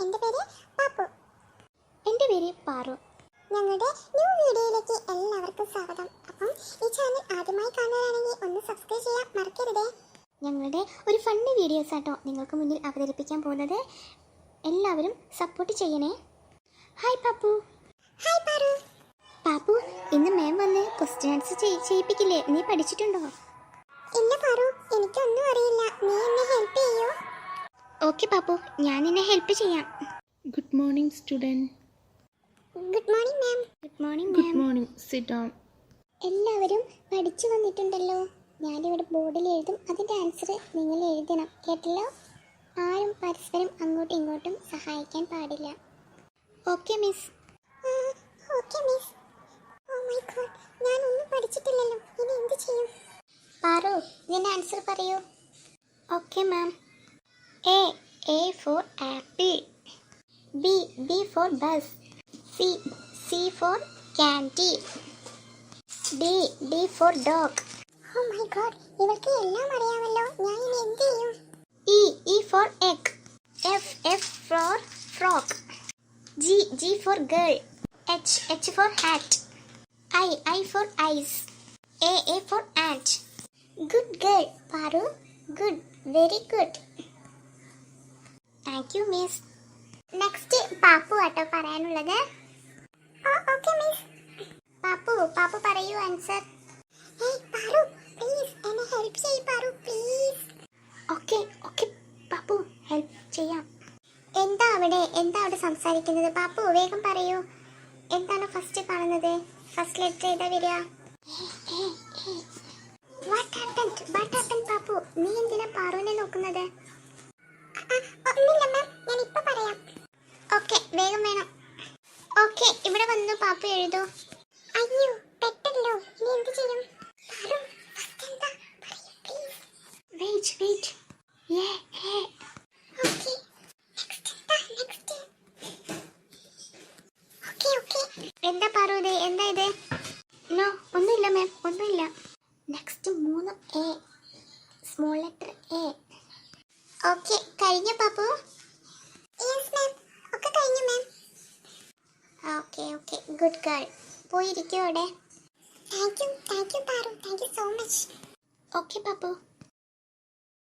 എൻ്റെ പേര് പാപ്പു. എൻ്റെ പേര് പാറു. ഞങ്ങളുടെ ന്യൂ വീഡിയോയിലേക്ക് എല്ലാവർക്കും സ്വാഗതം. അപ്പം ഈ ചാനൽ ആദ്യമായി കാണുകയാണെങ്കിൽ ഒന്ന് സബ്സ്ക്രൈബ് ചെയ്യാൻ മറക്കരുതേ. ഞങ്ങളുടെ ഒരു ഫണ്ണി വീഡിയോസ് ആട്ടോ നിങ്ങൾക്ക് മുന്നിൽ അവതരിപ്പിക്കാൻ പോകുന്നത്. എല്ലാവരും സപ്പോർട്ട് ചെയ്യണേ. ഹായ് പാപ്പു. ഹായ് പാറു. പാപ്പു, ഇന്ന് മാം വന്ന് ക്വസ്റ്റ്യൻ ആൻസർ ചെയ്യിപ്പിക്കില്ലേ? നീ പഠിച്ചിട്ടുണ്ടോ? ഇല്ല പാറു, എനിക്കൊന്നും അറിയില്ല. നീ എന്നെ ഹെൽപ്പ് ചെയ്യോ? ഓക്കെ പാപ്പു, ഞാൻ നിന്നെ ഹെൽപ്പ് ചെയ്യാം. Good morning student. Good morning ma'am. Good morning good ma'am. Morning. Sit down. എല്ലാവരും പഠിച്ചു വന്നിട്ടുണ്ടല്ലോ. ഞാനിവിടെ ബോർഡിൽ എഴുതും, അതിൻ്റെ ആൻസർ നിങ്ങൾ എഴുതണം. കേട്ടല്ലോ? ആരും പരസ്പരം അങ്ങോട്ടും ഇങ്ങോട്ടും സഹായിക്കാൻ പാടില്ല. Okay miss. Okay miss. Oh my god, ഞാനൊന്നും പഠിച്ചിട്ടില്ലല്ലോ. ഇനി എന്ത് ചെയ്യും? പാറു, ഇതിൻ്റെ ആൻസർ പറയൂ. Okay ma'am. A for apple. B for bus. C for candy. D for dog. Oh my god, ഇവൾക്ക് എല്ലാം അറിയാമല്ലോ. ഞാൻ ഇനി എന്ത് ചെയ്യും? E for egg. F for frog. G for girl. H for hat. I for eyes. A for ant. Good girl, Paru. Good, very good. Thank you, miss. Next Pappu ആട്ടോ പറയാനുള്ളത്. Okay miss. Pappu പറയൂ ആൻസർ. ഹേയ് പാറു, പ്ലീസ് എന്നെ help ചെയ്യ് Paru, please. Okay Pappu, help ചെയ്യാം. എന്താ അവിടെ സംസാരിക്കുന്നത്? പാപ്പു വേഗം പറയൂ. എന്താണ് ഫസ്റ്റ് കാണുന്നത്? ഫസ്റ്റ് ലെറ്റർ ഏതാ വരിക? What happened Pappu? നീ എന്തിനാ പാറുവിനെ നോക്കുന്നത്? ഒന്നുമില്ല മാം, ഞാൻ ഇപ്പൊ പറയാം. ഓക്കെ, വേഗം വേണം. ഓക്കെ, ഇവിടെ വന്നു പാപ്പു എഴുതൂ. അയ്യോ, പെട്ടല്ലോ. ഇനി എന്ത് ചെയ്യും? പാറു, ഫസ്റ്റ് എന്താ? പറയൂ പ്ലീസ്. വെയിറ്റ്. ഓക്കെ, നെക്സ്റ്റ് എന്താ? നെക്സ്റ്റ്. ഓക്കെ. എന്താ പാറു ഇത്? എന്താ ഇത്? നോ, ഒന്നുമില്ല മാം, ഒന്നുമില്ല. Next 3 A, small letter A. Okay, കഴിഞ്ഞ പാപ്പു? യെസ് മാം, ഒക്കെ കഴിഞ്ഞു മാം. Okay, good girl. പോയിരിക്കോ അവിടെ. Thank you Paru, thank you so much. Okay Pappu.